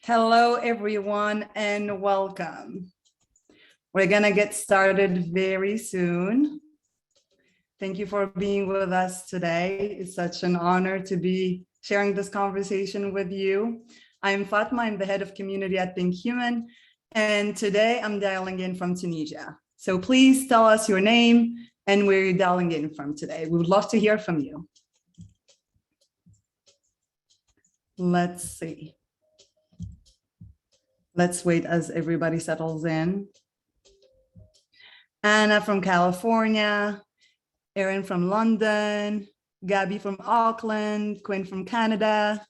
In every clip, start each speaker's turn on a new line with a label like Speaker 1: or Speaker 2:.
Speaker 1: Hello, everyone, and welcome. We're going to get started very soon. Thank you for being with us today. It's such an honor to be sharing this conversation with you. I'm Fatma. I'm the head of community at ThinkHuman, and today I'm dialing in from Tunisia. So please tell us your name and where you're dialing in from today. We would love to hear from you. Let's see. Let's wait as everybody settles in. Anna from California, Erin from London, Gabby from Auckland, Quinn from Canada.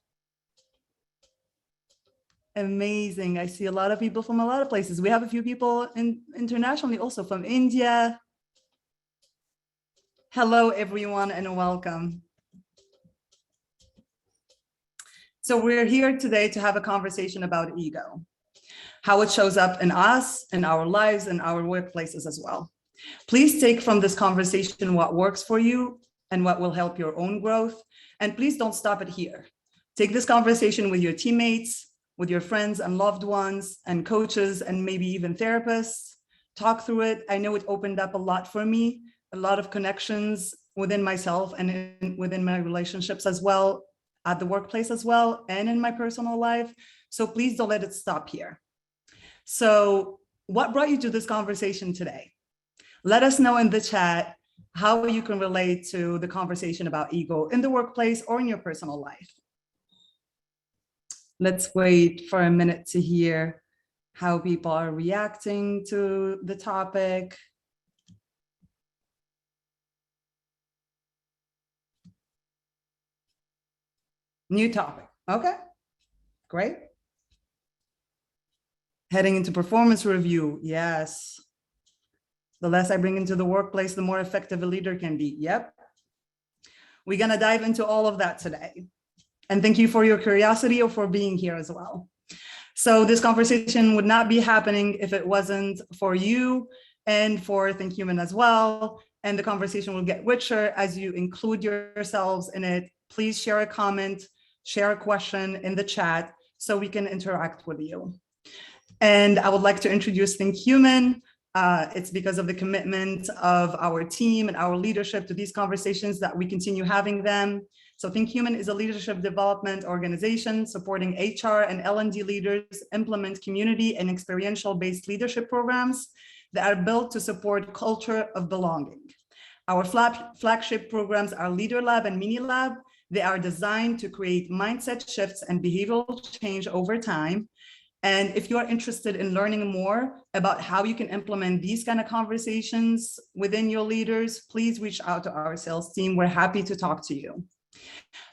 Speaker 1: Amazing. I see a lot of people from a lot of places. We have a few people internationally also from India. Hello, everyone, and welcome. So we're here today to have a conversation about ego, how it shows up in us, in our lives, and our workplaces as well. Please take from this conversation what works for you and what will help your own growth. And please don't stop it here. Take this conversation with your teammates, with your friends and loved ones and coaches and maybe even therapists. Talk through it. I know it opened up a lot for me, a lot of connections within myself and within my relationships as well, at the workplace as well, and in my personal life. So please don't let it stop here. So what brought you to this conversation today? Let us know in the chat how you can relate to the conversation about ego in the workplace or in your personal life. Let's wait for a minute to hear how people are reacting to the topic. New topic. Okay, great. Heading into performance review. Yes. The less I bring into the workplace, the more effective a leader can be. Yep. We're going to dive into all of that today. And thank you for your curiosity or for being here as well. So this conversation would not be happening if it wasn't for you and for ThinkHuman as well. And the conversation will get richer as you include yourselves in it. Please share a comment, share a question in the chat so we can interact with you. And I would like to introduce ThinkHuman. It's because of the commitment of our team and our leadership to these conversations that we continue having them. So ThinkHuman is a leadership development organization supporting HR and L&D leaders implement community and experiential-based leadership programs that are built to support culture of belonging. Our flagship programs are Leader Lab and Mini Lab. They are designed to create mindset shifts and behavioral change over time. And if you are interested in learning more about how you can implement these kind of conversations within your leaders, please reach out to our sales team. We're happy to talk to you.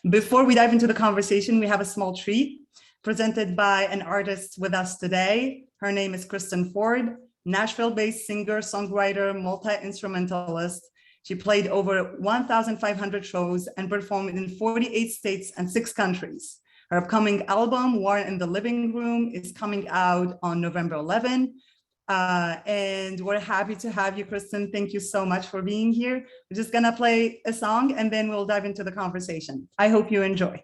Speaker 1: Before we dive into the conversation, we have a small treat presented by an artist with us today. Her name is Kristen Ford, Nashville-based singer, songwriter, multi-instrumentalist. She played over 1,500 shows and performed in 48 states and 6 countries. Her upcoming album, War in the Living Room, is coming out on November 11. And we're happy to have you, Kristen. Thank you so much for being here. We're just gonna play a song and then we'll dive into the conversation. I hope you enjoy.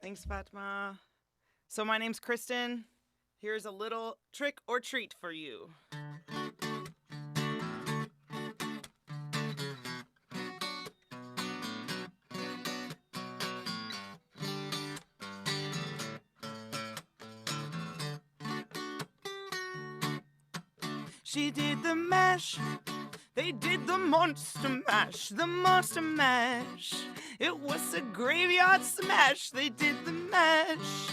Speaker 2: Thanks, Fatma. So my name's Kristen. Here's a little trick or treat for you. She did the mash, they did the monster mash, the monster mash. It was a graveyard smash, they did the mash.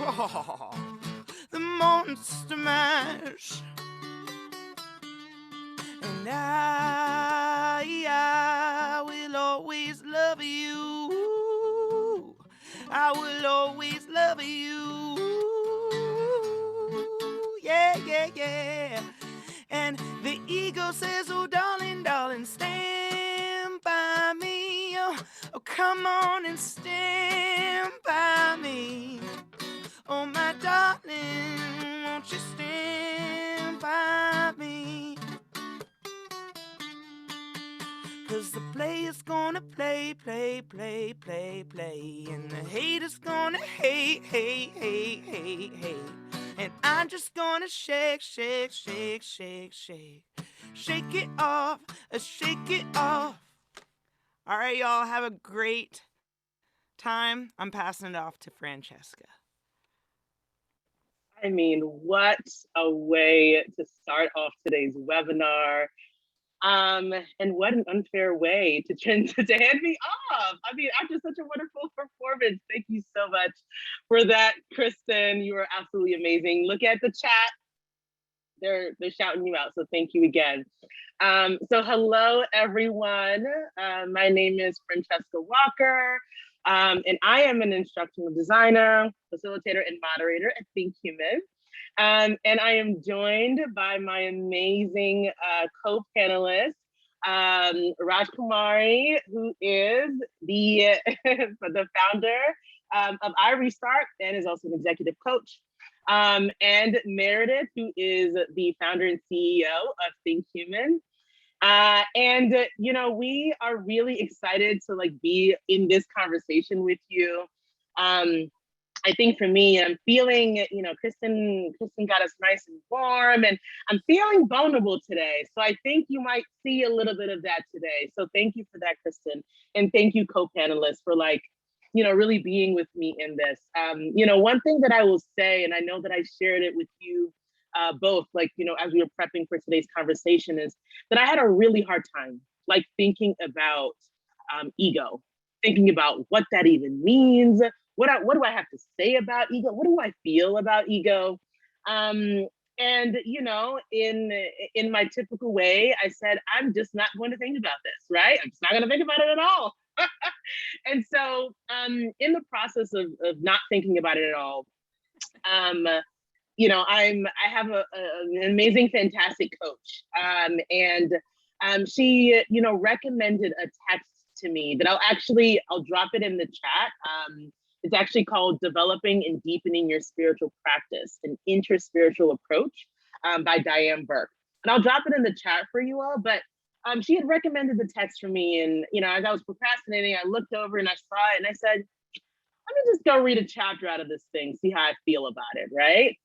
Speaker 2: Oh, the monster mash. And I will always love you. I will always love you. Yeah, yeah, yeah. And the ego says, oh, darling, darling, stand by come on and stand by me. Oh, my darling, won't you stand by me? 'Cause the player's gonna play, play, play, play, play. And the hater's gonna hate, hate, hate, hate, hate. And I'm just gonna shake, shake, shake, shake, shake. Shake it off, shake it off. All right, y'all, have a great time. I'm passing it off to Francesca.
Speaker 3: I mean, what a way to start off today's webinar. And what an unfair way to hand me off. I mean, after such a wonderful performance, thank you so much for that, Kristen. You were absolutely amazing. Look at the chat. They're shouting you out, so thank you again. So hello, everyone. My name is Francesca Walker, and I am an instructional designer, facilitator, and moderator at ThinkHuman. And I am joined by my amazing co-panelist, Raj Kumari, who is the founder of I Restart and is also an executive coach. And Meredith, who is the founder and CEO of ThinkHuman. And you know, we are really excited to be in this conversation with you. I think for me, I'm feeling, Kristen got us nice and warm, and I'm feeling vulnerable today. So I think you might see a little bit of that today. So thank you for that, Kristen. And thank you, co-panelists, for really being with me in this. One thing that I will say, and I know that I shared it with you both, as we were prepping for today's conversation, is that I had a really hard time, thinking about ego, thinking about what that even means. What do I have to say about ego? What do I feel about ego? And in my typical way, I said, I'm just not going to think about this, right? I'm just not going to think about it at all. And so in the process of not thinking about it at all, I have an amazing, fantastic coach. And she, recommended a text to me that I'll drop it in the chat. It's actually called Developing and Deepening Your Spiritual Practice, an Interspiritual Approach by Diane Burke. And I'll drop it in the chat for you all, but she had recommended the text for me. And, as I was procrastinating, I looked over and I saw it and I said, let me just go read a chapter out of this thing, see how I feel about it, right?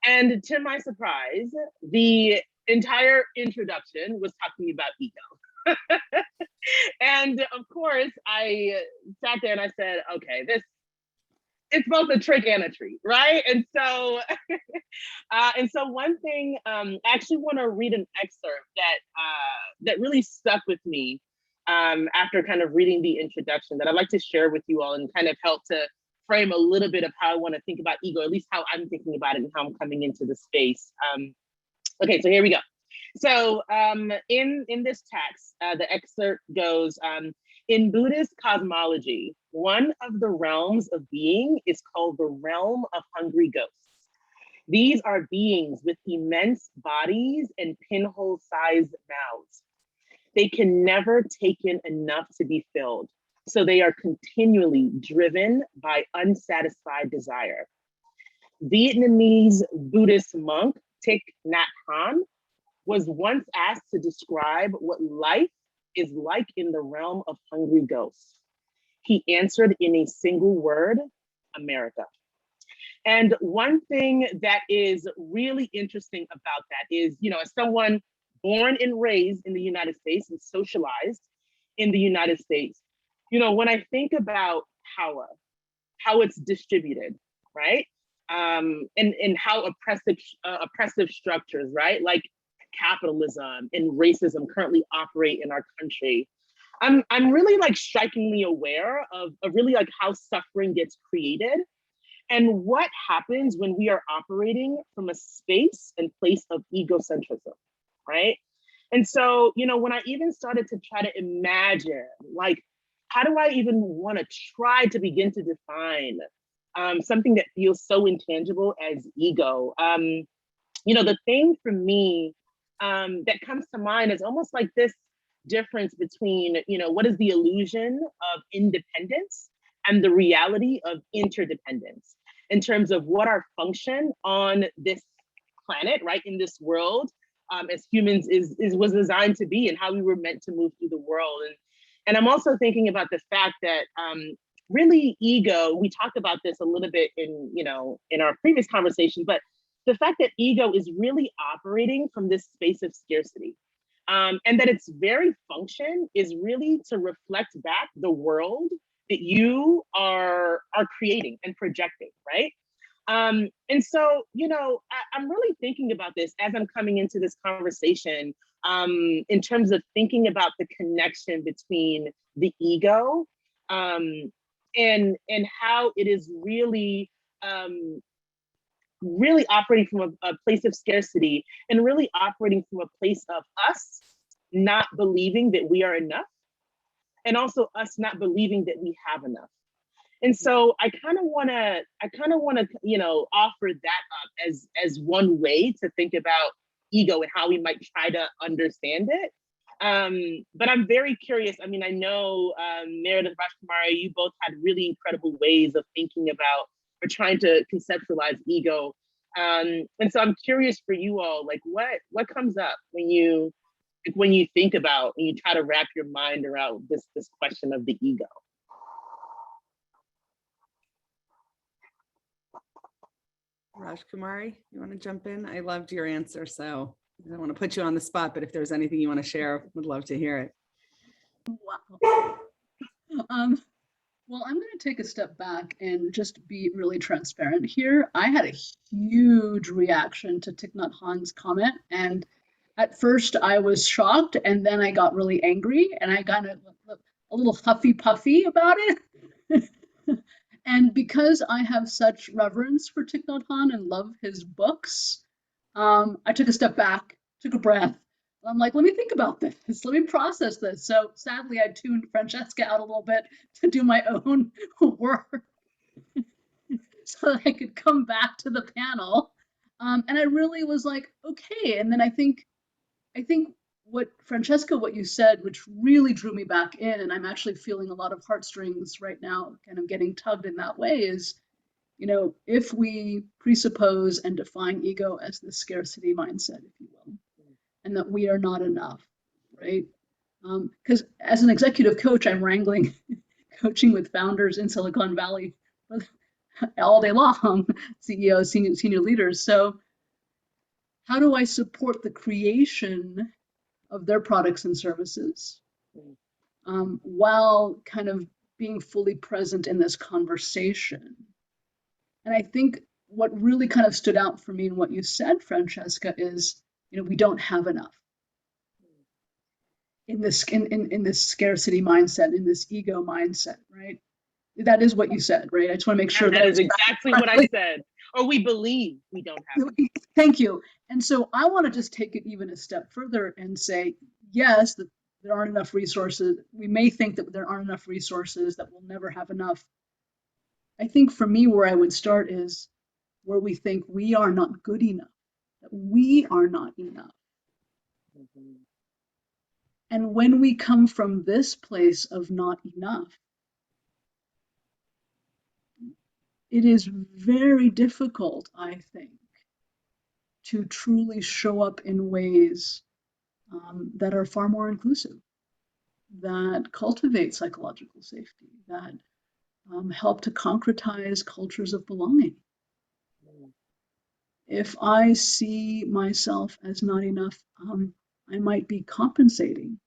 Speaker 3: And to my surprise, the entire introduction was talking about ego. And of course, I sat there and I said, okay, it's both a trick and a treat, right? And so, one thing, I actually want to read an excerpt that really stuck with me after kind of reading the introduction that I'd like to share with you all and kind of help to frame a little bit of how I want to think about ego, at least how I'm thinking about it and how I'm coming into the space. Okay, so here we go. So in this text, the excerpt goes, in Buddhist cosmology, one of the realms of being is called the realm of hungry ghosts. These are beings with immense bodies and pinhole-sized mouths. They can never take in enough to be filled, so they are continually driven by unsatisfied desire. Vietnamese Buddhist monk Thich Nhat Hanh was once asked to describe what life is like in the realm of hungry ghosts. He answered in a single word, America. And one thing that is really interesting about that is, as someone born and raised in the United States and socialized in the United States, when I think about power, how it's distributed, right? And how oppressive structures, right? Like capitalism and racism currently operate in our country. I'm really strikingly aware of really how suffering gets created and what happens when we are operating from a space and place of egocentrism, right? And so, when I even started to try to imagine, how do I even want to try to begin to define something that feels so intangible as ego? The thing for me that comes to mind is almost like this difference between, what is the illusion of independence and the reality of interdependence in terms of what our function on this planet, right, in this world, as humans was designed to be, and how we were meant to move through the world. And I'm also thinking about the fact that really ego, we talked about this a little bit in our previous conversation, but the fact that ego is really operating from this space of scarcity, and that its very function is really to reflect back the world that you are creating and projecting, right? And so, I'm really thinking about this as I'm coming into this conversation, in terms of thinking about the connection between the ego, and how it is really, really operating from a place of scarcity, and really operating from a place of us not believing that we are enough, and also us not believing that we have enough. And so I kind of want to, offer that up as one way to think about ego and how we might try to understand it. But I'm very curious. I mean, I know Meredith, Rajkumari, you both had really incredible ways of thinking about or trying to conceptualize ego. And so I'm curious for you all, like what comes up when you think about, when you try to wrap your mind around this question of the ego.
Speaker 4: Rajkumari, you want to jump in? I loved your answer, so I don't want to put you on the spot, but if there's anything you want to share, would love to hear it.
Speaker 5: Wow. Well, I'm going to take a step back and just be really transparent here. I had a huge reaction to Thich Nhat Hanh's comment, and at first I was shocked, and then I got really angry, and I got a little huffy puffy about it. And because I have such reverence for Thich Nhat Hanh and love his books, I took a step back, took a breath. I'm like, let me think about this. Let me process this. So sadly, I tuned Francesca out a little bit to do my own work so that I could come back to the panel. And I really was like, okay. And then I think what Francesca, what you said, which really drew me back in, and I'm actually feeling a lot of heartstrings right now, kind of getting tugged in that way, is, if we presuppose and define ego as the scarcity mindset, if you will, and that we are not enough, right? Because as an executive coach, I'm wrangling, coaching with founders in Silicon Valley all day long, CEOs, senior leaders. So how do I support the creation of their products and services, while kind of being fully present in this conversation? And I think what really kind of stood out for me in what you said, Francesca, is, we don't have enough in this scarcity mindset, in this ego mindset, right? That is what you said, right? I just want to make sure
Speaker 3: that is exactly what I said. Or we believe we don't have enough.
Speaker 5: Thank you. And so I want to just take it even a step further and say, yes, that there aren't enough resources. We may think that there aren't enough resources, that we'll never have enough. I think for me, where I would start is where we think we are not good enough, that we are not enough. Mm-hmm. And when we come from this place of not enough, it is very difficult, I think, to truly show up in ways that are far more inclusive, that cultivate psychological safety, that help to concretize cultures of belonging. If I see myself as not enough, I might be compensating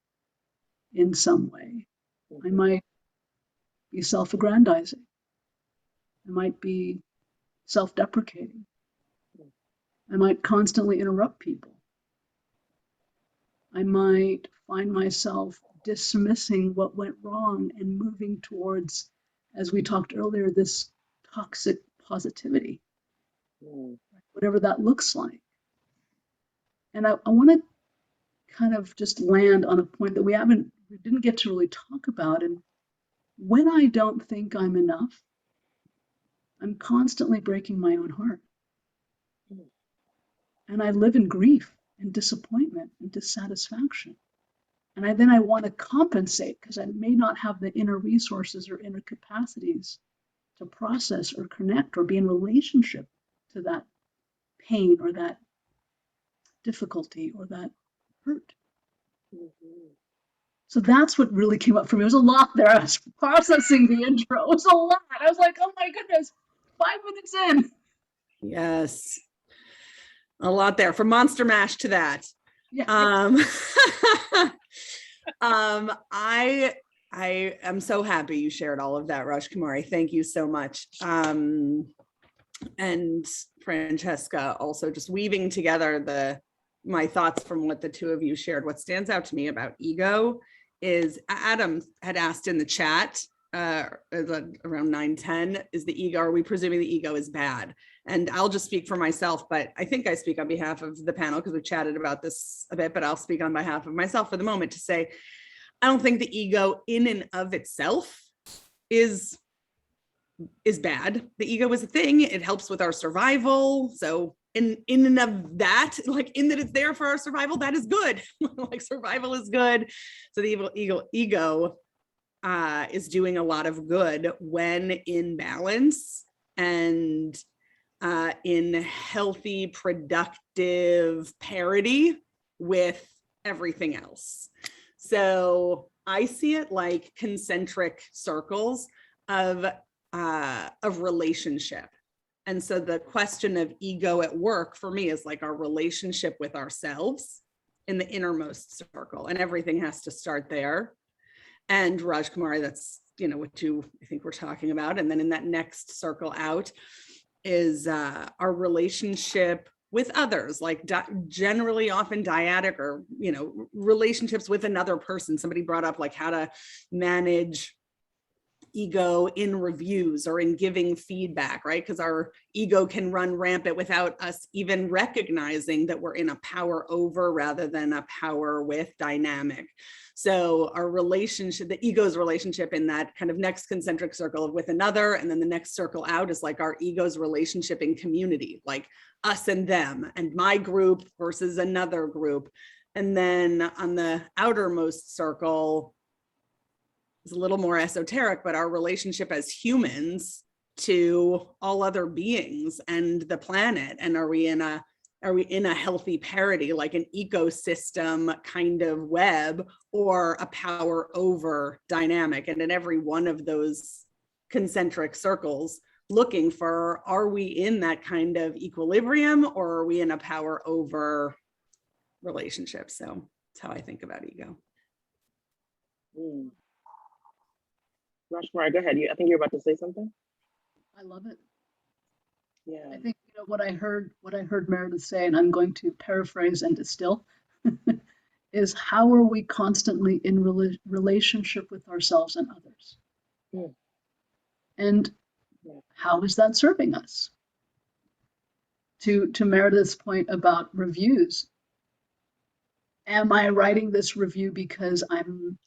Speaker 5: in some way. I might be self-aggrandizing. I might be self-deprecating. I might constantly interrupt people. I might find myself dismissing what went wrong and moving towards, as we talked earlier, this toxic positivity, whatever that looks like. And I want to kind of just land on a point that we didn't get to really talk about. And when I don't think I'm enough, I'm constantly breaking my own heart. And I live in grief and disappointment and dissatisfaction. And then I want to compensate because I may not have the inner resources or inner capacities to process or connect or be in relationship to that pain or that difficulty or that hurt. So that's what really came up for me. It was a lot there. I was processing the intro. It was a lot. I was like, oh my goodness, 5 minutes in.
Speaker 4: Yes. A lot there from Monster Mash to that.
Speaker 5: Yeah.
Speaker 4: I am so happy you shared all of that, Raj Kumari. Thank you so much. And Francesca also just weaving together my thoughts from what the two of you shared. What stands out to me about ego is Adam had asked in the chat around 9:10, is the ego, are we presuming the ego is bad? And I'll just speak for myself, but I think I speak on behalf of the panel because we've chatted about this a bit, but I'll speak on behalf of myself for the moment to say, I don't think the ego in and of itself is bad. The ego is a thing. It helps with our survival. So in and of that, like in that it's there for our survival, that is good. Like survival is good. So the ego is doing a lot of good when in balance and in healthy, productive parity with everything else. So I see it like concentric circles of relationship. And so the question of ego at work for me is like our relationship with ourselves in the innermost circle, and everything has to start there. And Raj Kumari, that's, you know, what I think we're talking about. And then in that next circle out is our relationship with others, like generally often dyadic or, you know, relationships with another person. Somebody brought up like how to manage ego in reviews or in giving feedback, right? Because our ego can run rampant without us even recognizing that we're in a power over rather than a power with dynamic. So our relationship, the ego's relationship in that kind of next concentric circle with another, and then the next circle out is like our ego's relationship in community, like us and them and my group versus another group. And then on the outermost circle, is a little more esoteric, but our relationship as humans to all other beings and the planet. And are we in a healthy parity, like an ecosystem kind of web, or a power over dynamic? And in every one of those concentric circles, looking for, are we in that kind of equilibrium, or are we in a power over relationship? So that's how I think about ego.
Speaker 3: Rashmar, go ahead. I think you're about to say something.
Speaker 5: I love it.
Speaker 3: Yeah.
Speaker 5: I think, you know, what I heard Meredith say, and I'm going to paraphrase and distill, is how are we constantly in relationship with ourselves and others?
Speaker 3: Mm.
Speaker 5: And how is that serving us? To Meredith's point about reviews, am I writing this review because I'm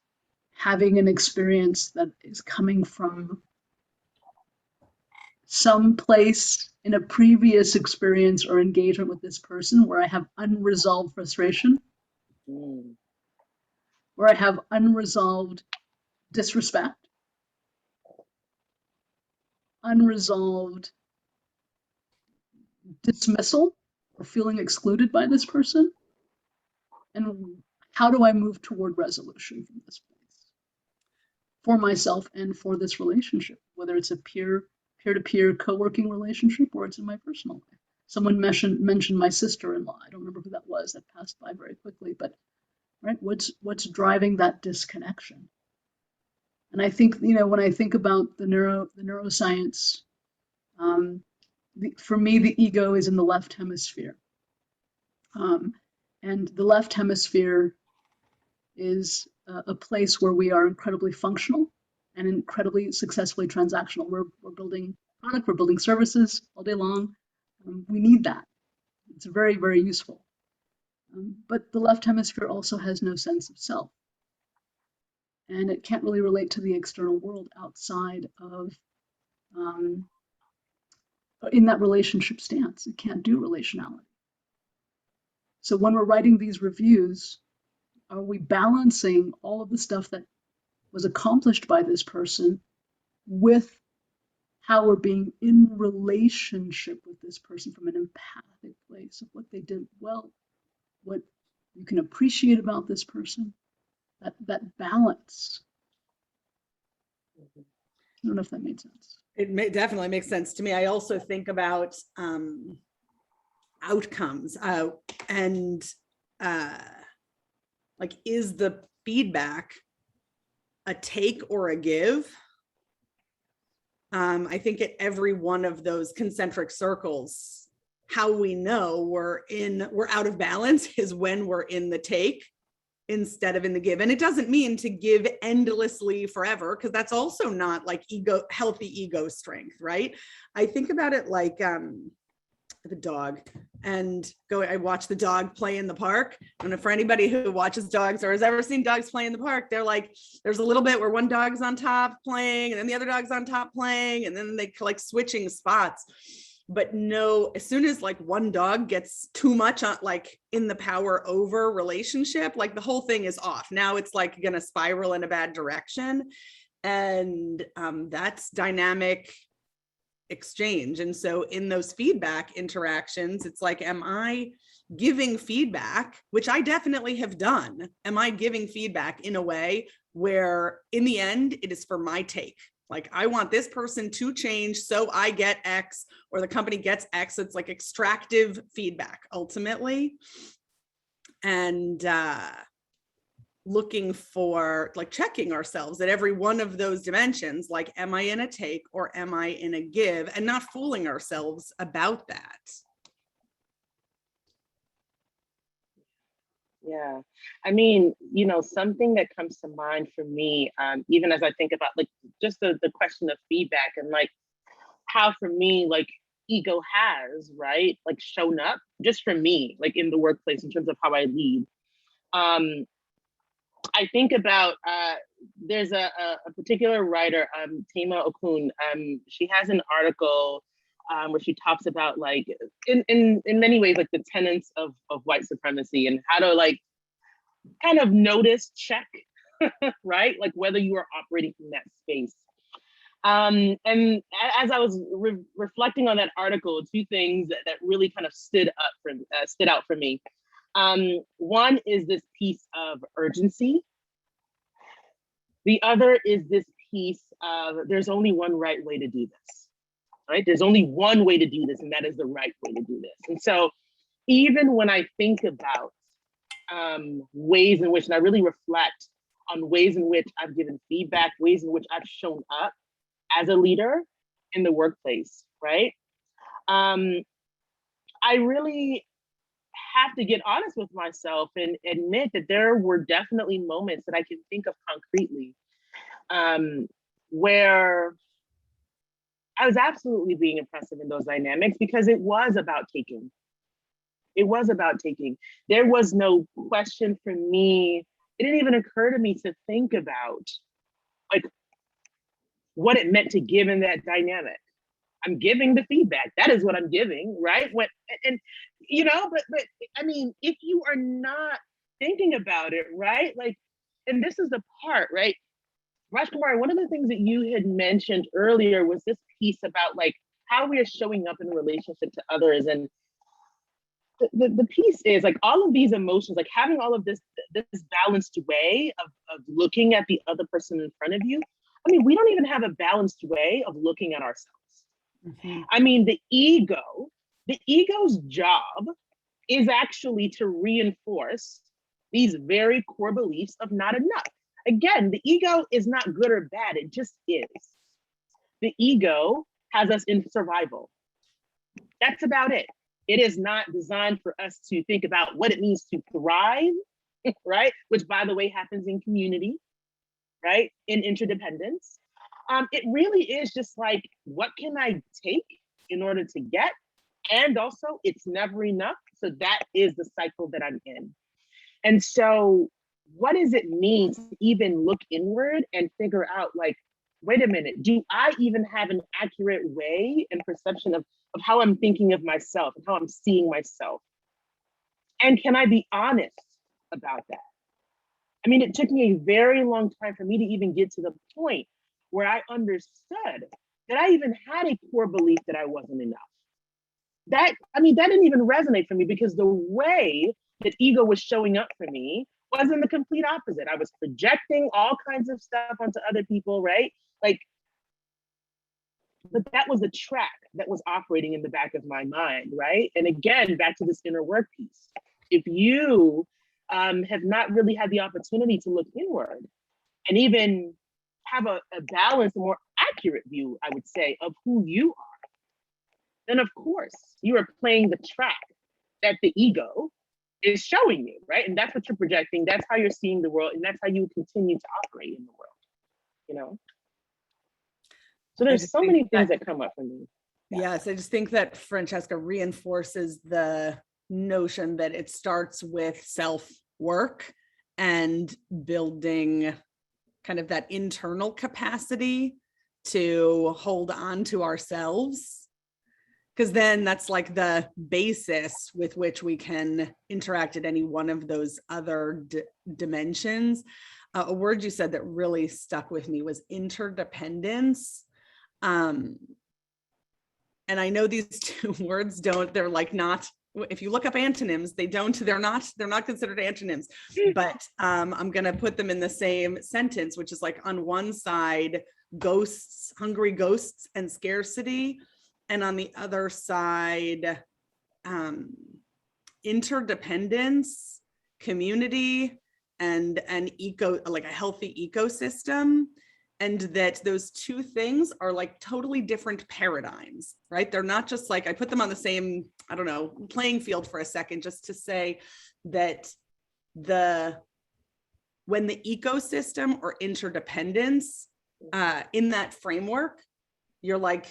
Speaker 5: having an experience that is coming from some place in a previous experience or engagement with this person where I have unresolved frustration, where I have unresolved disrespect, unresolved dismissal or feeling excluded by this person? And how do I move toward resolution from this place for myself and for this relationship, whether it's a peer-to-peer co-working relationship or it's in my personal life? Someone mentioned my sister-in-law. I don't remember who that was. That passed by very quickly, but right, what's driving that disconnection? And I think, you know, when I think about the neuroscience, for me, the ego is in the left hemisphere. And the left hemisphere is a place where we are incredibly functional and incredibly successfully transactional. We're building product, we're building services all day long. We need that. It's very, very useful. But the left hemisphere also has no sense of self. And it can't really relate to the external world outside of, in that relationship stance. It can't do relationality. So when we're writing these reviews, are we balancing all of the stuff that was accomplished by this person with how we're being in relationship with this person from an empathic place of what they did well, what you can appreciate about this person, that balance. I don't know if that made sense.
Speaker 4: Definitely makes sense to me. I also think about outcomes and like, is the feedback a take or a give? I think at every one of those concentric circles, how we know we're out of balance is when we're in the take instead of in the give. And it doesn't mean to give endlessly forever, because that's also not like healthy ego strength, right? I think about it like the dog, and I watch the dog play in the park. And for anybody who watches dogs or has ever seen dogs play in the park, they're like, there's a little bit where one dog's on top playing and then the other dog's on top playing, and then they like switching spots. But no, as soon as like one dog gets too much on like in the power over relationship, like the whole thing is off. Now it's like gonna spiral in a bad direction. And that's dynamic exchange. And so in those feedback interactions, it's like, am I giving feedback, which I definitely have done? Am I giving feedback in a way where in the end it is for my take? Like, I want this person to change so I get X, or the company gets X. It's like extractive feedback ultimately. And looking for, like, checking ourselves at every one of those dimensions, like, am I in a take or am I in a give, and not fooling ourselves about that.
Speaker 3: Yeah. I mean, you know, something that comes to mind for me, even as I think about like just the question of feedback and like how for me, like ego has, right, like shown up just for me, like in the workplace in terms of how I lead. I think about, there's a particular writer, Tema Okun, she has an article where she talks about like, in many ways, like the tenets of white supremacy and how to like kind of notice, check, right? Like whether you are operating from that space. And as I was reflecting on that article, two things that really kind of stood out for me. One is this piece of urgency. The other is this piece of there's only one right way to do this, right? There's only one way to do this, and that is the right way to do this. And so even when I think about ways in which, and I really reflect on ways in which I've given feedback, ways in which I've shown up as a leader in the workplace, right? I really have to get honest with myself and admit that there were definitely moments that I can think of concretely where I was absolutely being impressive in those dynamics because it was about taking. It was about taking. There was no question for me. It didn't even occur to me to think about like what it meant to give in that dynamic. I'm giving the feedback. That is what I'm giving, right? And you know, but I mean, if you are not thinking about it, right? Like, and this is the part, right? Rajkumar, one of the things that you had mentioned earlier was this piece about like how we are showing up in relationship to others. And the piece is like all of these emotions, like having all of this balanced way of looking at the other person in front of you. I mean, we don't even have a balanced way of looking at ourselves. Mm-hmm. I mean, the ego's job is actually to reinforce these very core beliefs of not enough. Again, the ego is not good or bad, it just is. The ego has us in survival. That's about it. It is not designed for us to think about what it means to thrive, right? Which, by the way, happens in community, right? In interdependence. It really is just like, what can I take in order to get? And also, it's never enough. So that is the cycle that I'm in. And so what does it mean to even look inward and figure out like, wait a minute, do I even have an accurate way and perception of how I'm thinking of myself and how I'm seeing myself? And can I be honest about that? I mean, it took me a very long time for me to even get to the point where I understood that I even had a core belief that I wasn't enough. That didn't even resonate for me because the way that ego was showing up for me was in the complete opposite. I was projecting all kinds of stuff onto other people, right? Like, but that was a track that was operating in the back of my mind, right? And again, back to this inner work piece. If you have not really had the opportunity to look inward and even have a balanced, more accurate view, I would say, of who you are, then of course you are playing the track that the ego is showing you, right? And that's what you're projecting. That's how you're seeing the world, and that's how you continue to operate in the world, you know? So there's so many things that come up for me.
Speaker 4: Yes, I just think that Francesca reinforces the notion that it starts with self-work and building kind of that internal capacity to hold on to ourselves, because then that's like the basis with which we can interact at any one of those other dimensions. A word you said that really stuck with me was interdependence. And I know these two words they're like not, if you look up antonyms, they're not considered antonyms, but I'm going to put them in the same sentence, which is like on one side, ghosts, hungry ghosts and scarcity. And on the other side, interdependence, community, and an like a healthy ecosystem. And that those two things are like totally different paradigms, right? They're not just like, I put them on the same, I don't know, playing field for a second, just to say that when the ecosystem or interdependence in that framework, you're like,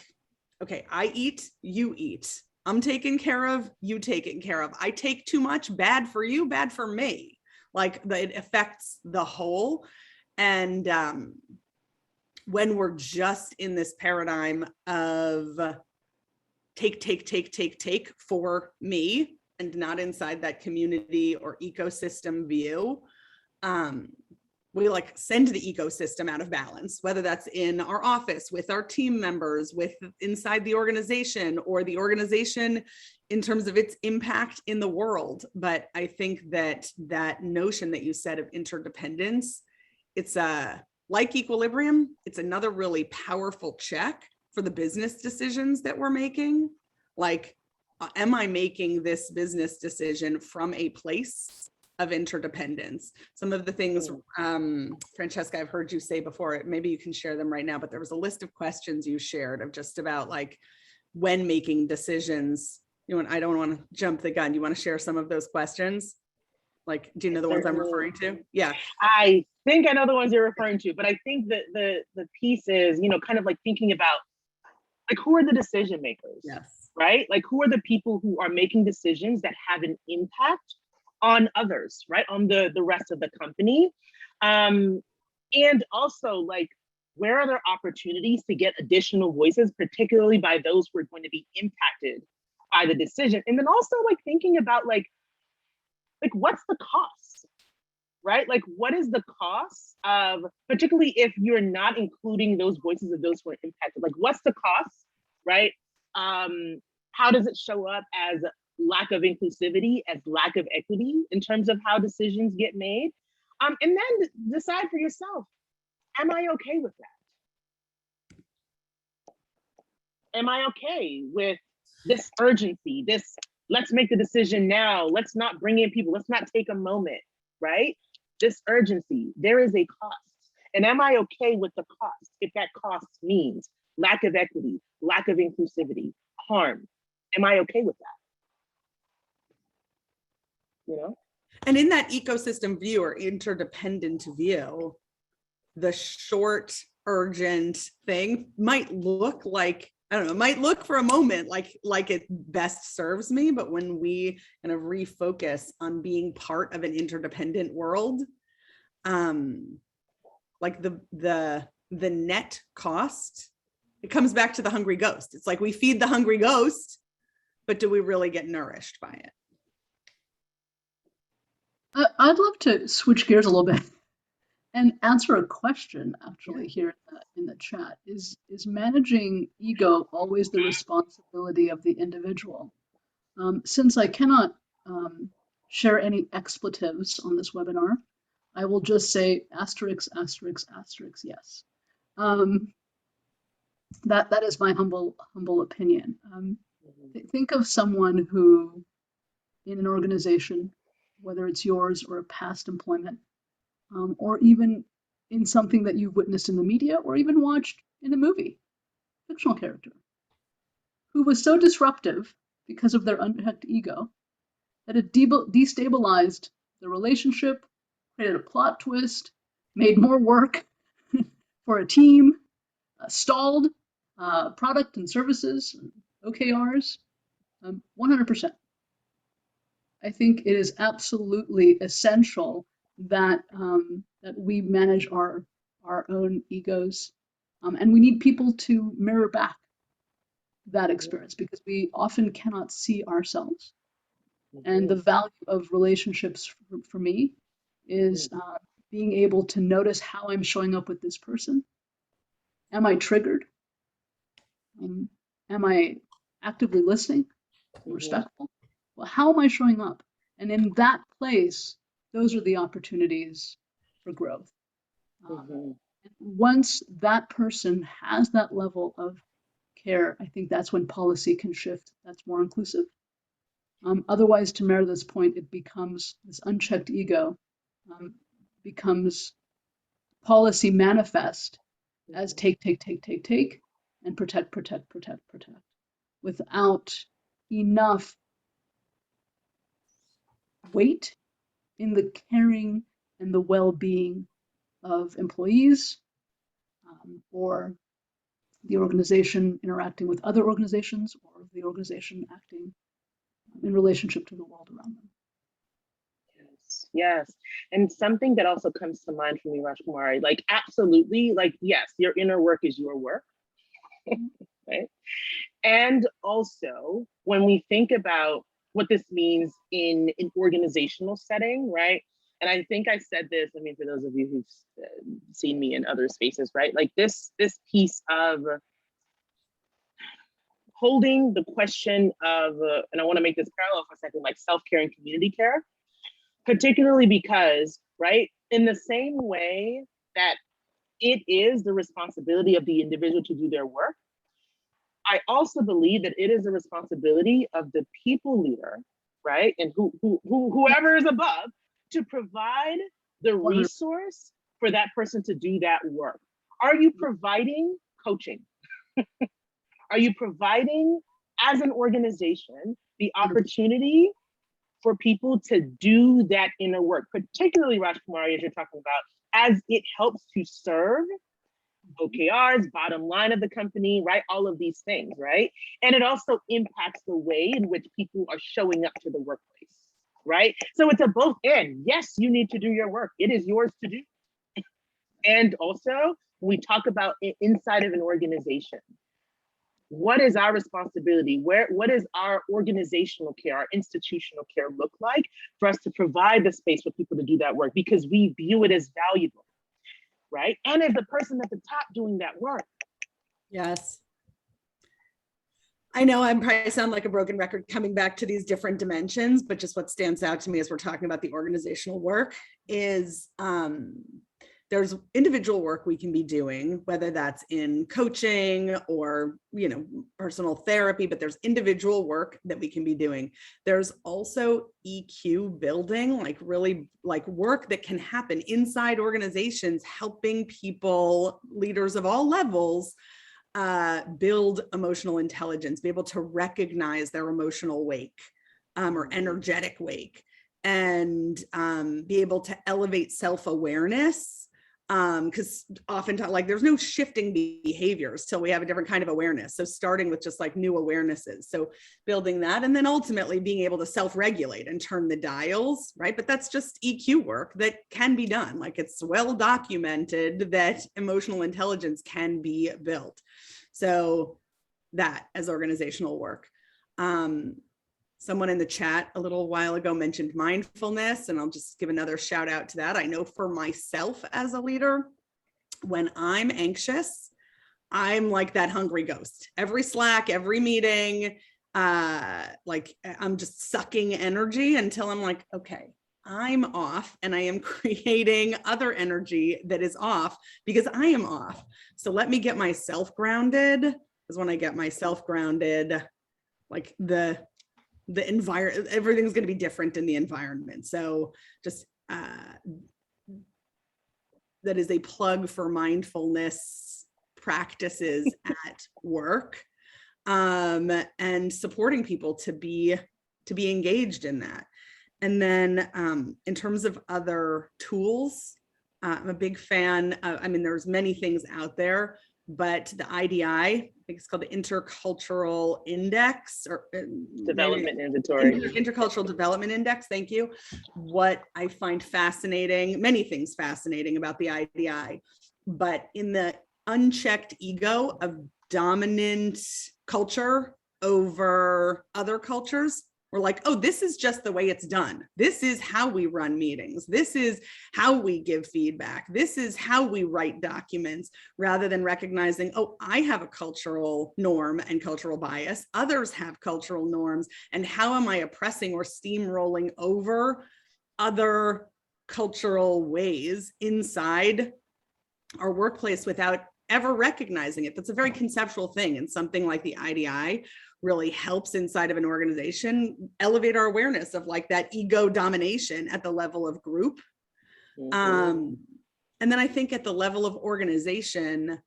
Speaker 4: okay, I eat, you eat. I'm taken care of, you taken care of. I take too much, bad for you, bad for me. Like it affects the whole. And when we're just in this paradigm of take for me and not inside that community or ecosystem view, we like send the ecosystem out of balance, whether that's in our office with our team members, with inside the organization, or the organization in terms of its impact in the world. But I think that notion that you said of interdependence, it's like equilibrium, it's another really powerful check for the business decisions that we're making. Like, am I making this business decision from a place of interdependence? Some of the things, Francesca, I've heard you say before, maybe you can share them right now, but there was a list of questions you shared of just about like when making decisions. I don't want to jump the gun. You want to share some of those questions? Like, do you know the ones I'm referring to? Yeah.
Speaker 3: I think I know the ones you're referring to, but I think that the piece is, kind of like thinking about like, who are the decision makers?
Speaker 4: Yes.
Speaker 3: Right? Like, who are the people who are making decisions that have an impact on others, right? On the rest of the company. And also, like, where are there opportunities to get additional voices, particularly by those who are going to be impacted by the decision? And then also like thinking about like what's the cost, right? Like, what is the cost of, particularly if you're not including those voices of those who are impacted, like what's the cost, right? How does it show up as lack of inclusivity, as lack of equity in terms of how decisions get made? And then decide for yourself, am I okay with that? Am I okay with this urgency, this let's make the decision now, let's not bring in people, let's not take a moment, right? This urgency, there is a cost. And am I okay with the cost if that cost means lack of equity, lack of inclusivity, harm? Am I okay with that?
Speaker 4: And in that ecosystem view or interdependent view, the short, urgent thing might look like, I don't know, it might look for a moment like it best serves me, but when we kind of refocus on being part of an interdependent world, like the net cost, it comes back to the hungry ghost. It's like we feed the hungry ghost, but do we really get nourished by it?
Speaker 5: I'd love to switch gears a little bit and answer a question actually here in the chat. Is managing ego always the responsibility of the individual? Since I cannot share any expletives on this webinar, I will just say asterisk, asterisk, asterisk, yes. That is my humble opinion. Think of someone who, in an organization, whether it's yours or a past employment, or even in something that you've witnessed in the media or even watched in a movie, fictional character, who was so disruptive because of their unchecked ego that it destabilized the relationship, created a plot twist, made more work for a team, stalled product and services, OKRs, 100%. I think it is absolutely essential that that we manage our own egos, and we need people to mirror back that experience because we often cannot see ourselves. And the value of relationships for me is being able to notice how I'm showing up with this person. Am I triggered? Am I actively listening, respectful? Well, how am I showing up? And in that place, those are the opportunities for growth. Once that person has that level of care, I think that's when policy can shift. That's more inclusive. Otherwise, to Meredith's point, it becomes this unchecked ego, becomes policy manifest as take, and protect, without enough weight in the caring and the well-being of employees, or the organization interacting with other organizations, or the organization acting in relationship to the world around them.
Speaker 3: Yes. And something that also comes to mind for me, Rajkumari, like absolutely, like, yes, your inner work is your work, right? And also when we think about what this means in an organizational setting, right? And I think I said this, I mean, for those of you who've seen me in other spaces, right? Like this piece of holding the question of, and I want to make this parallel for a second, like self-care and community care, particularly because, right, in the same way that it is the responsibility of the individual to do their work, I also believe that it is the responsibility of the people leader, right, and whoever is above, to provide the resource for that person to do that work. Are you providing coaching? Are you providing, as an organization, the opportunity for people to do that inner work, particularly Rajkumari, as you're talking about, as it helps to serve OKRs, bottom line of the company, right? All of these things, right? And it also impacts the way in which people are showing up to the workplace, right? So it's a both and. Yes, you need to do your work. It is yours to do. And also, we talk about inside of an organization. What is our responsibility? What is our organizational care, our institutional care look like for us to provide the space for people to do that work because we view it as valuable, right? And as the person at the top doing that work.
Speaker 4: Yes. I know I probably sound like a broken record coming back to these different dimensions, but just what stands out to me as we're talking about the organizational work is there's individual work we can be doing, whether that's in coaching or, you know, personal therapy, but there's individual work that we can be doing. There's also EQ building, like really like work that can happen inside organizations, helping people, leaders of all levels, build emotional intelligence, be able to recognize their emotional wake or energetic wake, and be able to elevate self-awareness. Because oftentimes, like, there's no shifting behaviors till we have a different kind of awareness. So starting with just like new awarenesses. So building that, and then ultimately being able to self-regulate and turn the dials, right? But that's just EQ work that can be done. Like, it's well documented that emotional intelligence can be built. So that as organizational work. Someone in the chat a little while ago mentioned mindfulness, and I'll just give another shout out to that. I know for myself as a leader, when I'm anxious, I'm like that hungry ghost. Every Slack, every meeting, like I'm just sucking energy until I'm like, okay, I'm off, and I am creating other energy that is off because I am off. So let me get myself grounded, because when I get myself grounded, like the environment, everything's going to be different in the environment. So just that is a plug for mindfulness practices at work, and supporting people to be engaged in that. And then in terms of other tools, I'm a big fan. I mean, there's many things out there, but the IDI, I think it's called the Intercultural Index, or
Speaker 3: Development Inventory.
Speaker 4: Intercultural Development Index. Thank you. What I find fascinating, many things fascinating about the IDI, but in the unchecked ego of dominant culture over other cultures, we're like, oh, this is just the way it's done. This is how we run meetings. This is how we give feedback. This is how we write documents, rather than recognizing, oh, I have a cultural norm and cultural bias. Others have cultural norms. And how am I oppressing or steamrolling over other cultural ways inside our workplace without ever recognizing it? That's a very conceptual thing. And something like the IDI really helps inside of an organization elevate our awareness of like that ego domination at the level of group. And then I think at the level of organization,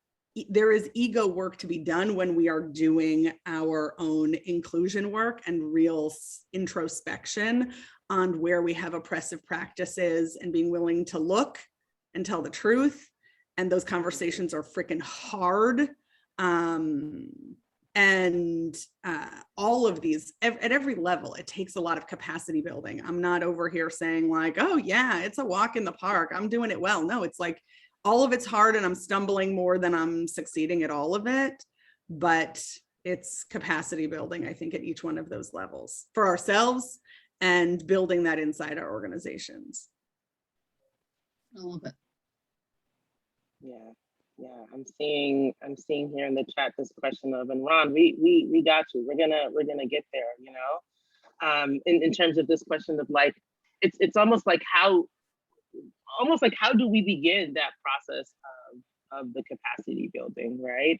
Speaker 4: there is ego work to be done when we are doing our own inclusion work and real introspection on where we have oppressive practices, and being willing to look and tell the truth. And those conversations are freaking hard. And all of these at every level, it takes a lot of capacity building. I'm not over here saying like, oh yeah, it's a walk in the park, I'm doing it well. No, it's like all of it's hard, and I'm stumbling more than I'm succeeding at all of it. But it's capacity building, I think, at each one of those levels for ourselves, and building that inside our organizations.
Speaker 5: I love it.
Speaker 3: Yeah, I'm seeing here in the chat this question of, and Ron, we got you. We're gonna get there, you know. In terms of this question of like, it's almost like how do we begin that process of the capacity building, right?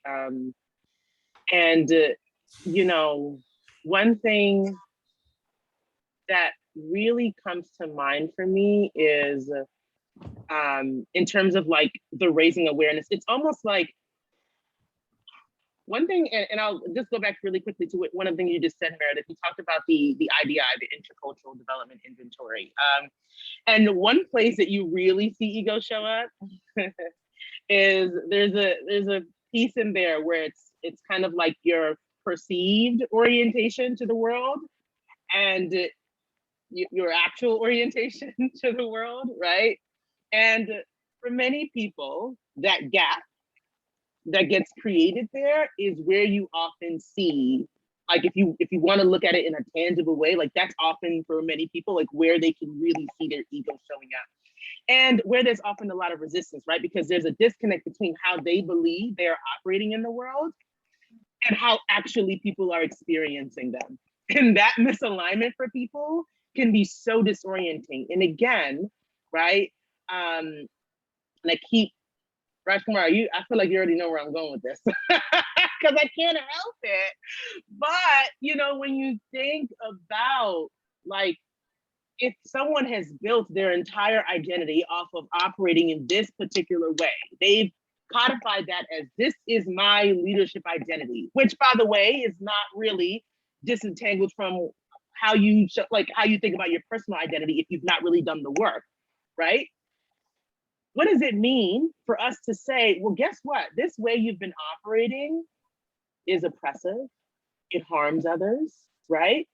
Speaker 3: And you know, one thing that really comes to mind for me is in terms of like the raising awareness. It's almost like one thing, and I'll just go back really quickly to one of the things you just said, Meredith. You talked about the IDI, the Intercultural Development Inventory. And one place that you really see ego show up is there's a piece in there where it's kind of like your perceived orientation to the world and your actual orientation to the world, right? And for many people, that gap that gets created there is where you often see, like if you want to look at it in a tangible way, like that's often for many people, like where they can really see their ego showing up. And where there's often a lot of resistance, right? Because there's a disconnect between how they believe they're operating in the world and how actually people are experiencing them. And that misalignment for people can be so disorienting. And again, right? And I keep, Rajkumar, I feel like you already know where I'm going with this because I can't help it. But, you know, when you think about like, if someone has built their entire identity off of operating in this particular way, they've codified that as this is my leadership identity, which by the way, is not really disentangled from how you think about your personal identity if you've not really done the work, right? What does it mean for us to say, well, guess what? This way you've been operating is oppressive. It harms others, right?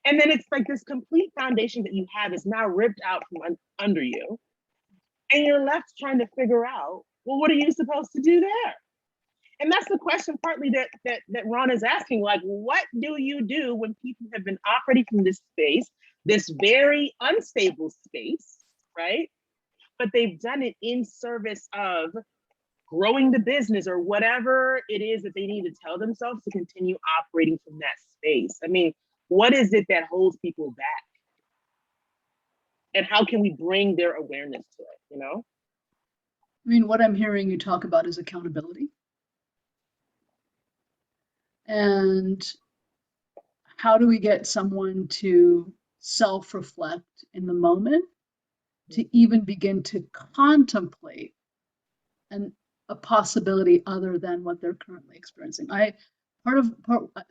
Speaker 3: And then it's like this complete foundation that you have is now ripped out from under you. And you're left trying to figure out, well, what are you supposed to do there? And that's the question partly that Ron is asking, like, what do you do when people have been operating from this space, this very unstable space, right? But they've done it in service of growing the business or whatever it is that they need to tell themselves to continue operating from that space. I mean, what is it that holds people back? And how can we bring their awareness to it, you know?
Speaker 5: I mean, what I'm hearing you talk about is accountability. And how do we get someone to self-reflect in the moment to even begin to contemplate a possibility other than what they're currently experiencing?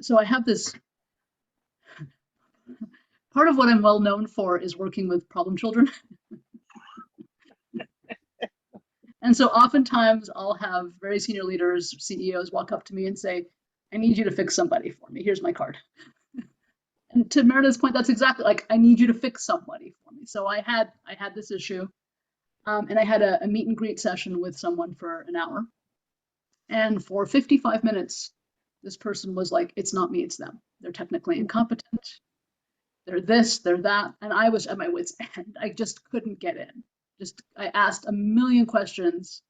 Speaker 5: So I have this, part of what I'm well known for is working with problem children. And so oftentimes I'll have very senior leaders, CEOs walk up to me and say, I need you to fix somebody for me. Here's my card. And to Meredith's point, that's exactly like, I need you to fix somebody for me. So I had this issue, and I had a meet and greet session with someone for an hour. And for 55 minutes, this person was like, it's not me, it's them. They're technically incompetent. They're this, they're that. And I was at my wit's end. I just couldn't get in. I asked a million questions,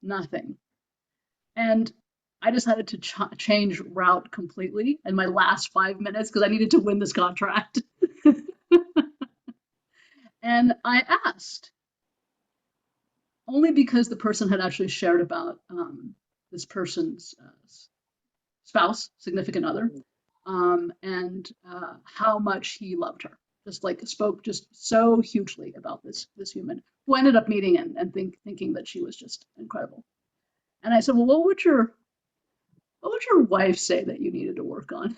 Speaker 5: nothing. And I decided to change route completely in my last 5 minutes because I needed to win this contract. And I asked, only because the person had actually shared about this person's spouse, significant other, and how much he loved her. Just like spoke just so hugely about this human who ended up meeting and thinking that she was just incredible. And I said, well, what would your wife say that you needed to work on?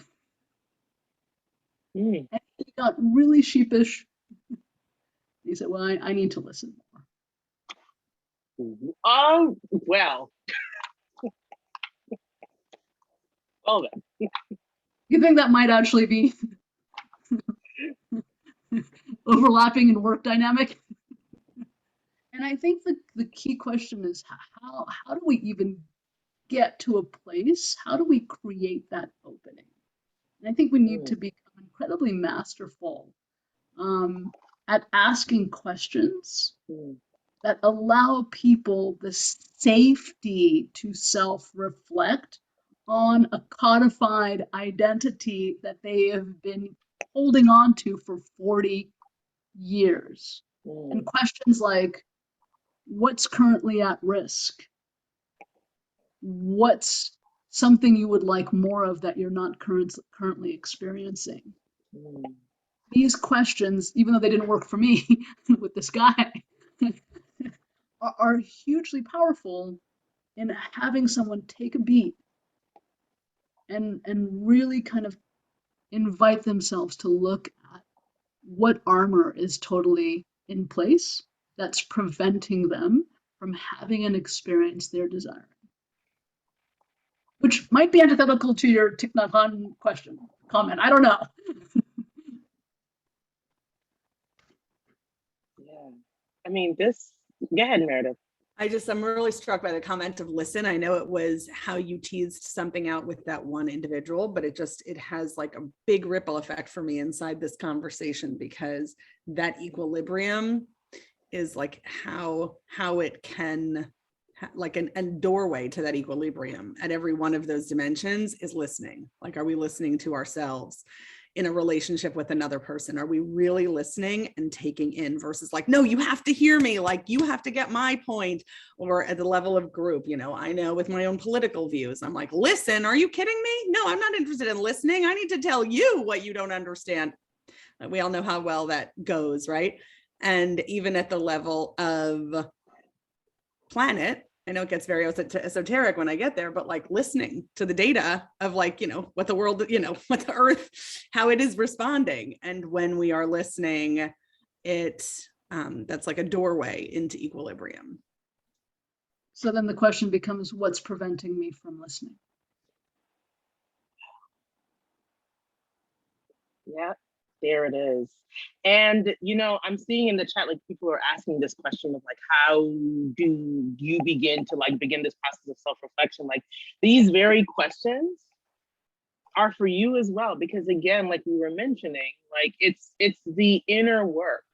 Speaker 5: And he got really sheepish. He said, well, I need to listen more.
Speaker 3: Oh, well. Well then.
Speaker 5: You think that might actually be overlapping in work dynamic? And I think the key question is how do we even get to a place? How do we create that opening? And I think we need to become incredibly masterful at asking questions that allow people the safety to self-reflect on a codified identity that they have been holding on to for 40 years. And questions like, what's currently at risk? What's something you would like more of that you're not currently experiencing? These questions, even though they didn't work for me with this guy, are hugely powerful in having someone take a beat and really kind of invite themselves to look at what armor is totally in place that's preventing them from having an experience they're desiring. Which might be antithetical to your Thich Nhat Hanh comment. I don't know.
Speaker 3: Yeah. I mean, go ahead, Meredith.
Speaker 4: I'm really struck by the comment of listen. I know it was how you teased something out with that one individual, but it has like a big ripple effect for me inside this conversation, because that equilibrium is like how it can, like a doorway to that equilibrium at every one of those dimensions is listening. Like, are we listening to ourselves in a relationship with another person? Are we really listening and taking in versus like, no, you have to hear me, like you have to get my point? Or at the level of group, I know with my own political views, I'm like, listen, are you kidding me? No, I'm not interested in listening. I need to tell you what you don't understand. We all know how well that goes, right? And even at the level of planet, I know it gets very esoteric when I get there, but like listening to the data of like, what the world, what the earth, how it is responding. And when we are listening, that's like a doorway into equilibrium.
Speaker 5: So then the question becomes, what's preventing me from listening?
Speaker 3: Yeah. There it is. And, you know, I'm seeing in the chat, like people are asking this question of like, how do you begin to like begin this process of self-reflection? Like these very questions are for you as well, because again, like we were mentioning, like it's the inner work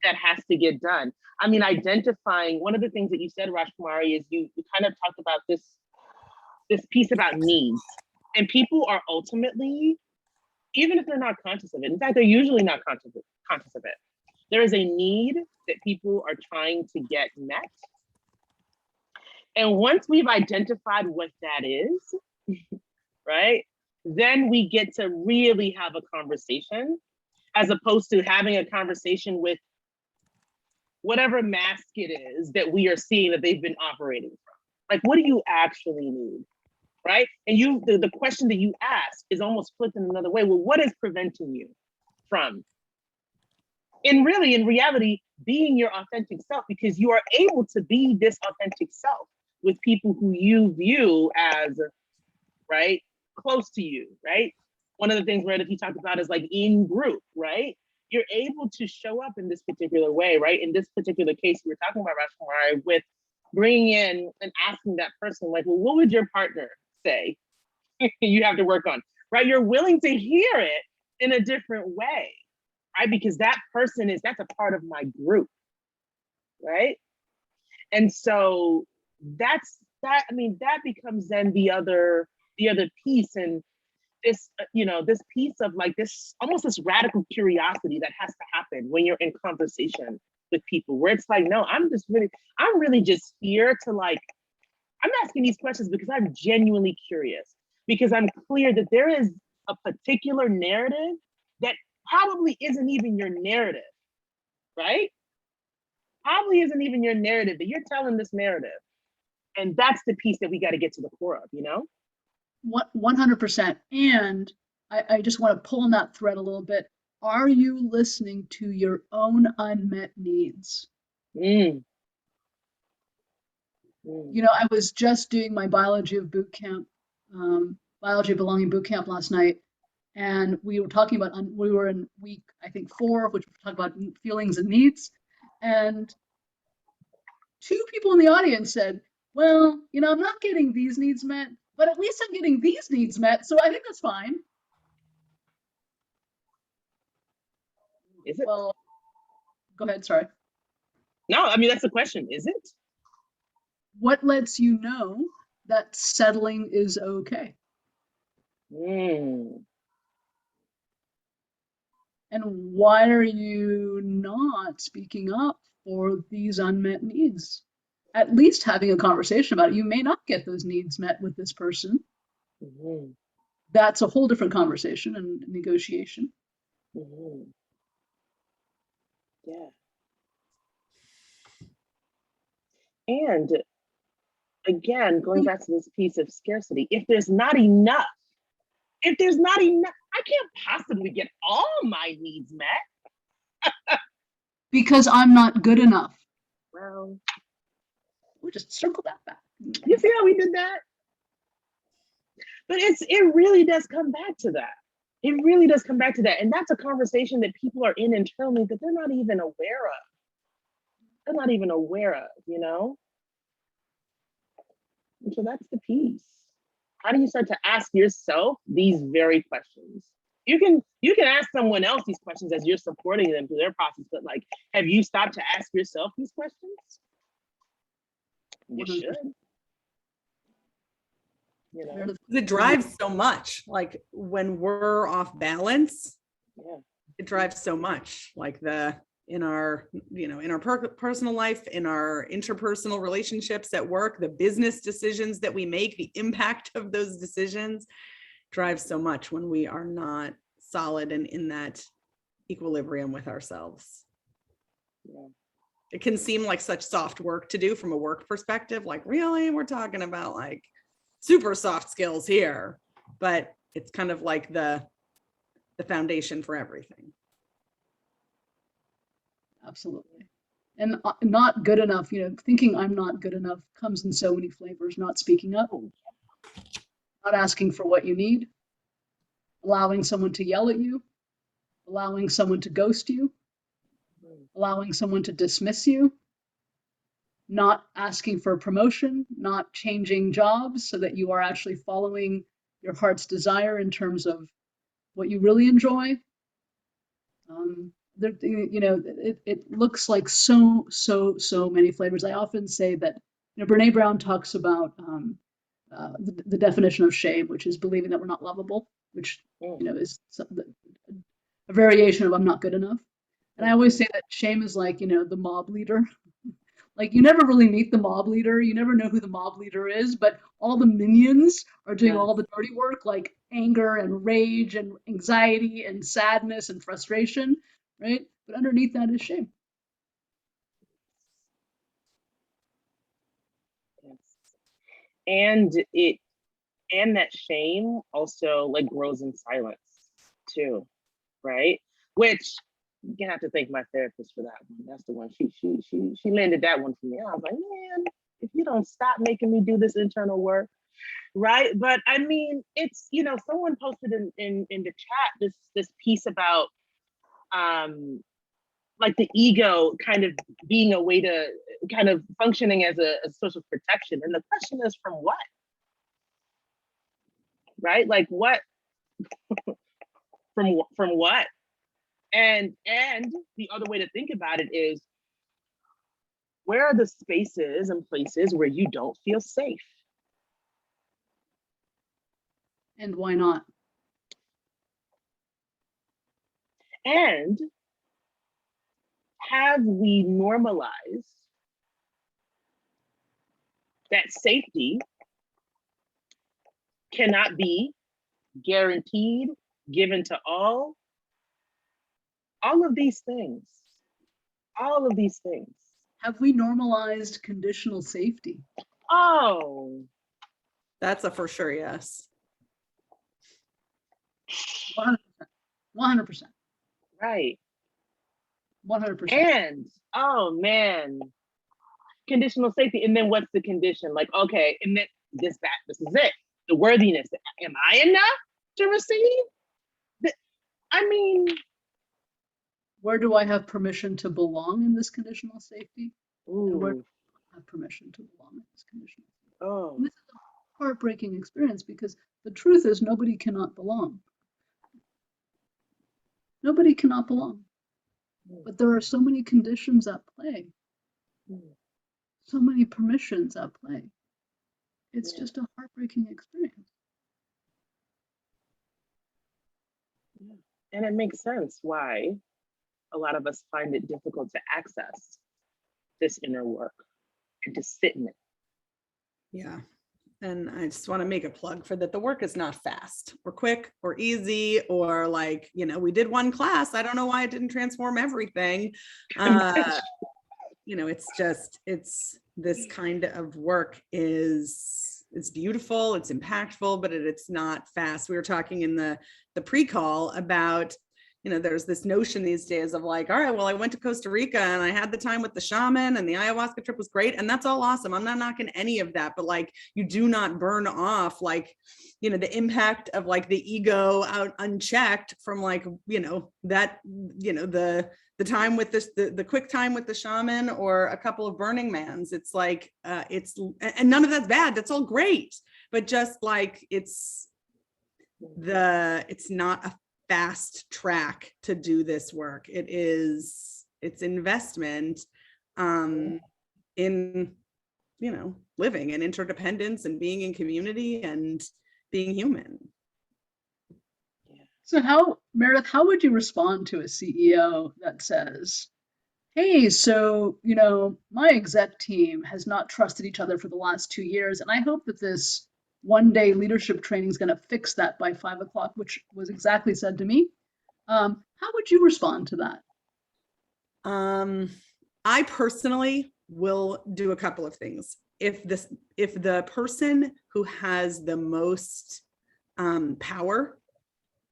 Speaker 3: that has to get done. I mean, identifying, one of the things that you said, Rajkumari, is you kind of talked about this piece about needs. And people are ultimately, even if they're not conscious of it, in fact, they're usually not conscious of it. There is a need that people are trying to get met. And once we've identified what that is, right, then we get to really have a conversation, as opposed to having a conversation with whatever mask it is that we are seeing that they've been operating from. Like, what do you actually need, right? And the question that you ask is almost flipped in another way. Well, what is preventing you from, in reality, being your authentic self? Because you are able to be this authentic self with people who you view as, right, close to you, right? One of the things, right, that he talked about is like in group, right? You're able to show up in this particular way, right? In this particular case, we were talking about Rajkumari, with bringing in and asking that person, like, well, what would your partner say you have to work on, right? You're willing to hear it in a different way, right? Because that person that's a part of my group, right? And so that becomes then the other piece. And this, this piece of like this, almost this radical curiosity that has to happen when you're in conversation with people, where it's like, no, I'm really just here to like, I'm asking these questions because I'm genuinely curious, because I'm clear that there is a particular narrative that probably isn't even your narrative, right? Probably isn't even your narrative, that you're telling this narrative. And that's the piece that we got to get to the core of,
Speaker 5: 100%. And I just want to pull on that thread a little bit. Are you listening to your own unmet needs?
Speaker 3: Mm.
Speaker 5: I was just doing my biology of boot camp, biology of belonging boot camp last night. And we were talking about, we were in week, I think 4, which we talked about feelings and needs. And 2 people in the audience said, well, I'm not getting these needs met, but at least I'm getting these needs met. So I think that's fine.
Speaker 3: Is it?
Speaker 5: Well, go ahead, sorry.
Speaker 3: No, I mean, that's the question, is it?
Speaker 5: What lets you know that settling is okay?
Speaker 3: Mm.
Speaker 5: And why are you not speaking up for these unmet needs? At least having a conversation about it. You may not get those needs met with this person.
Speaker 3: Mm-hmm.
Speaker 5: That's a whole different conversation and negotiation.
Speaker 3: Mm-hmm. Yeah. And again, going back to this piece of scarcity, if there's not enough, I can't possibly get all my needs met.
Speaker 5: Because I'm not good enough.
Speaker 3: Well,
Speaker 5: We'll just circle that back.
Speaker 3: you see how we did that? But it really does come back to that. It really does come back to that. And that's a conversation that people are in internally that they're not even aware of. They're not even aware of, And so that's the piece. How do you start to ask yourself these very questions? You can ask someone else these questions as you're supporting them through their process, but like, have you stopped to ask yourself these questions? You should.
Speaker 4: It drives so much. Like when we're off balance, it drives so much. Like in our personal life, in our interpersonal relationships at work, the business decisions that we make, the impact of those decisions drives so much when we are not solid and in that equilibrium with ourselves.
Speaker 3: Yeah.
Speaker 4: It can seem like such soft work to do from a work perspective. Like, really, we're talking about like super soft skills here, but it's kind of like the foundation for everything.
Speaker 5: Absolutely. And not good enough, thinking I'm not good enough comes in so many flavors. Not speaking up, not asking for what you need, allowing someone to yell at you, allowing someone to ghost you, allowing someone to dismiss you, not asking for a promotion, not changing jobs so that you are actually following your heart's desire in terms of what you really enjoy. It looks like so many flavors. I often say that, Brene Brown talks about the definition of shame, which is believing that we're not lovable, which, is a variation of I'm not good enough. And I always say that shame is like, the mob leader. Like, you never really meet the mob leader. You never know who the mob leader is, but all the minions are doing all the dirty work, like anger and rage and anxiety and sadness and frustration, right? But underneath that is shame.
Speaker 3: And that shame also like grows in silence too, right? Which you're gonna have to thank my therapist for that one. That's the one. She landed that one for me. I was like, man, if you don't stop making me do this internal work, right? But I mean, it's, someone posted in the chat this piece about like the ego kind of being a way to kind of functioning as a source of protection. And the question is, from what? Right? Like what? from what? And the other way to think about it is, where are the spaces and places where you don't feel safe?
Speaker 5: And why not?
Speaker 3: And have we normalized that safety cannot be guaranteed, given to all? All of these things.
Speaker 5: Have we normalized conditional safety?
Speaker 3: Oh,
Speaker 4: That's a for sure yes.
Speaker 5: 100%.
Speaker 3: right.
Speaker 5: 100%.
Speaker 3: And, oh man, conditional safety. And then what's the condition? Like, okay, and then this is it. The worthiness. Am I enough to receive? I mean,
Speaker 5: where do I have permission to belong in this conditional safety? And where do I have permission to belong in this conditional safety?
Speaker 3: Oh.
Speaker 5: And this is a heartbreaking experience, because the truth is nobody cannot belong. Nobody cannot belong. But there are so many conditions at play, so many permissions at play. It's just a heartbreaking experience.
Speaker 3: And it makes sense why a lot of us find it difficult to access this inner work and to sit in it.
Speaker 4: Yeah. And I just want to make a plug for that. The work is not fast or quick or easy or like, we did one class. I don't know why it didn't transform everything. It's this kind of work it's beautiful, it's impactful, but it's not fast. We were talking in the pre-call about, there's this notion these days of like, all right, well, I went to Costa Rica and I had the time with the shaman and the ayahuasca trip was great. And that's all awesome. I'm not knocking any of that, but like, you do not burn off like, the impact of like the ego out unchecked from like, the time with this, the quick time with the shaman or a couple of Burning Mans. It's like, and none of that's bad. That's all great. But just like, it's not a fast track to do this work. It's investment in living and interdependence and being in community and being human.
Speaker 5: So Meredith, how would you respond to a CEO that says, hey, so my exec team has not trusted each other for the last 2 years, and I hope that this one-day leadership training is going to fix that by 5 o'clock, which was exactly said to me. How would you respond to that?
Speaker 4: I personally will do a couple of things. If the person who has the most power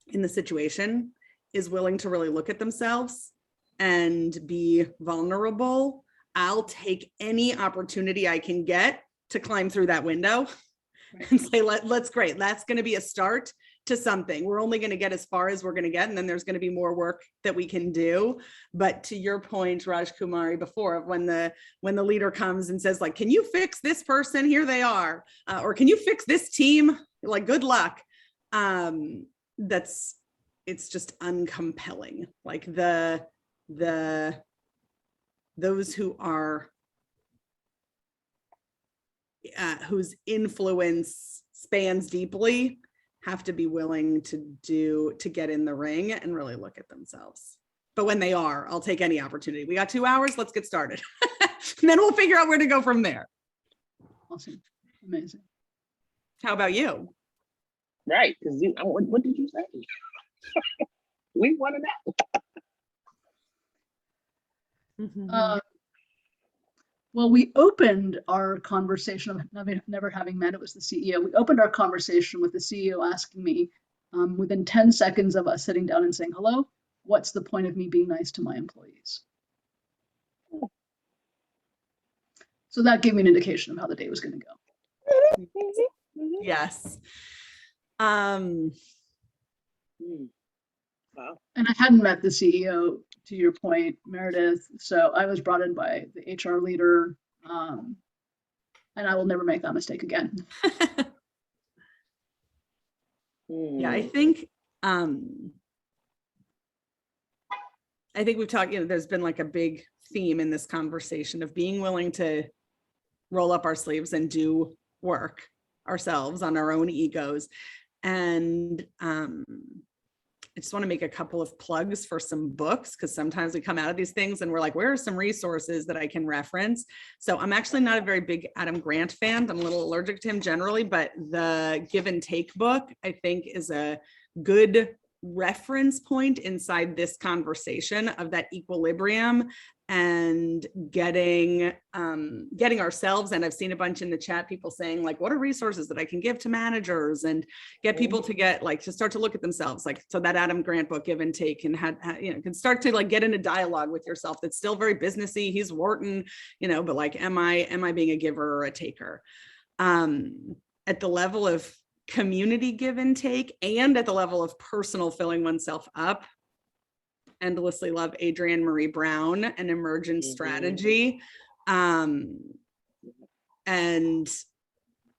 Speaker 4: in the situation is willing to really look at themselves and be vulnerable, I'll take any opportunity I can get to climb through that window and say, let's great. That's going to be a start. to something. We're only going to get as far as we're going to get, and then there's going to be more work that we can do. But to your point, Raj Kumari, before, when the leader comes and says, like, can you fix this person? Here they are. Or can you fix this team? Like, good luck. It's just uncompelling. Like those who are whose influence spans deeply have to be willing to get in the ring and really look at themselves. But when they are, I'll take any opportunity. We got 2 hours, let's get started. And then we'll figure out where to go from there.
Speaker 5: Awesome. Amazing.
Speaker 4: How about you?
Speaker 3: Right, because what did you say? We want to know.
Speaker 5: Well, we opened our conversation of never having met, it was the CEO. We opened our conversation with the CEO asking me, within 10 seconds of us sitting down and saying, hello, what's the point of me being nice to my employees? So that gave me an indication of how the day was going to go.
Speaker 4: Yes.
Speaker 3: Wow.
Speaker 5: And I hadn't met the CEO, to your point, Meredith. So I was brought in by the HR leader, and I will never make that mistake again.
Speaker 4: Yeah, I think we've talked, there's been like a big theme in this conversation of being willing to roll up our sleeves and do work ourselves on our own egos. And I just want to make a couple of plugs for some books, because sometimes we come out of these things and we're like, where are some resources that I can reference? So I'm actually not a very big Adam Grant fan. I'm a little allergic to him generally, but the Give and Take book, I think, is a good reference point inside this conversation of that equilibrium and getting ourselves. And I've seen a bunch in the chat, people saying, like, what are resources that I can give to managers, and get people to get to start to look at themselves. Like, so that Adam Grant book, Give and Take, and can start to like get in a dialogue with yourself that's still very businessy. He's Wharton, but like, am I being a giver or a taker? At the level of community give and take, and at the level of personal filling oneself up, endlessly love Adrienne Marie Brown and Emergent Strategy. And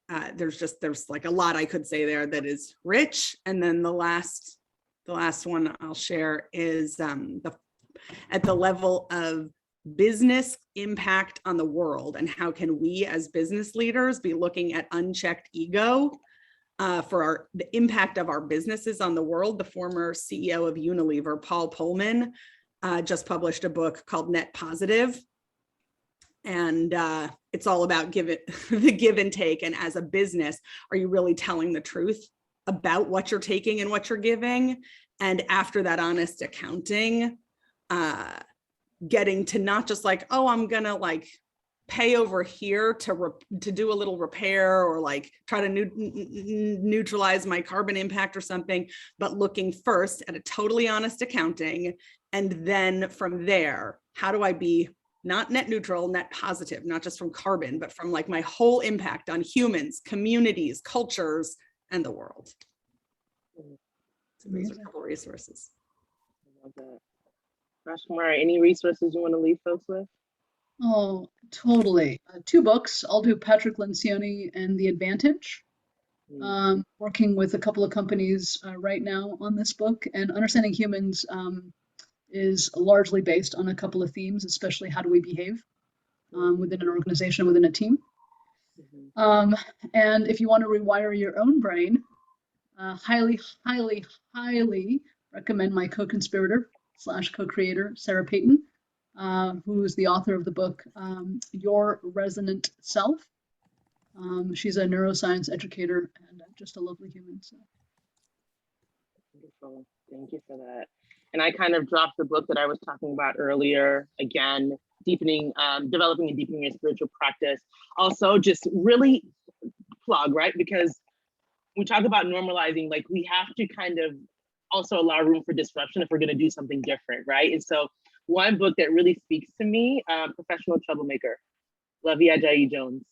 Speaker 4: there's like a lot I could say there that is rich. And then the last one I'll share is at the level of business impact on the world, and how can we as business leaders be looking at unchecked ego for the impact of our businesses on the world. The former CEO of Unilever, Paul Pullman, just published a book called Net Positive. And it's all about the give and take. And as a business, are you really telling the truth about what you're taking and what you're giving? And after that honest accounting, getting to not just like, oh, I'm gonna like pay over here to do a little repair, or like try to neutralize my carbon impact or something, but looking first at a totally honest accounting. And then from there, how do I be not net neutral, net positive, not just from carbon, but from like my whole impact on humans, communities, cultures, and the world. So these are a couple resources.
Speaker 3: I love that. Rashkumar, any resources you want to leave folks with?
Speaker 5: Oh, totally. 2 books. I'll do Patrick Lencioni and The Advantage. Working with a couple of companies right now on this book, and Understanding Humans is largely based on a couple of themes, especially how do we behave within an organization, within a team. And if you want to rewire your own brain, highly, highly, highly recommend my co-conspirator / co-creator, Sarah Payton, who is the author of the book, Your Resonant Self. She's a neuroscience educator and just a lovely human. So.
Speaker 3: Wonderful. Thank you for that. And I kind of dropped the book that I was talking about earlier, again, developing and deepening your spiritual practice. Also, just really plug, right? Because we talk about normalizing, like we have to kind of also allow room for disruption if we're going to do something different, right? And so one book that really speaks to me, Professional Troublemaker, Lovey Ajayi Jones.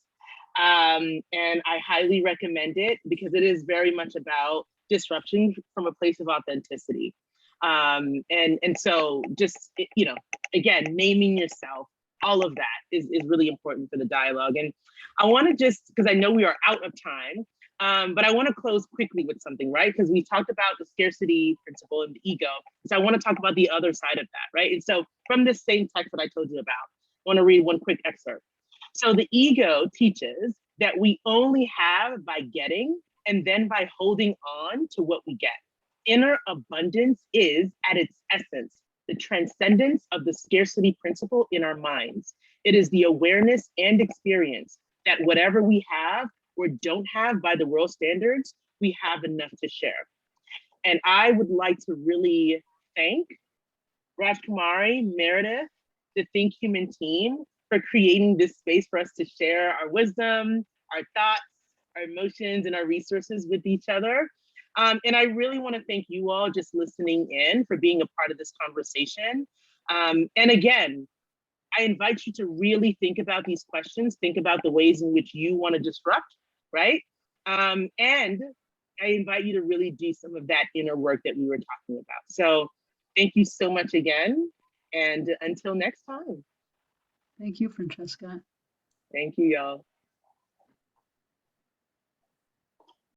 Speaker 3: And I highly recommend it because it is very much about disruption from a place of authenticity. And so just, you know, again, naming yourself, all of that is really important for the dialogue. And I want to just, because I know we are out of time, but I want to close quickly with something, right? Because we talked about the scarcity principle and the ego. So I want to talk about the other side of that, right? And so from this same text that I told you about, I want to read one quick excerpt. So the ego teaches that we only have by getting and then by holding on to what we get. Inner abundance is, at its essence, the transcendence of the scarcity principle in our minds. It is the awareness and experience that whatever we have or don't have by the world standards, we have enough to share. And I would like to really thank Rajkumari, Meredith, the ThinkHuman team for creating this space for us to share our wisdom, our thoughts, our emotions, and our resources with each other. And I really want to thank you all just listening in for being a part of this conversation. And again, I invite you to really think about these questions, think about the ways in which you want to disrupt, right? And I invite you to really do some of that inner work that we were talking about. So thank you so much again. And until next time.
Speaker 5: Thank you, Francesca.
Speaker 3: Thank you, y'all.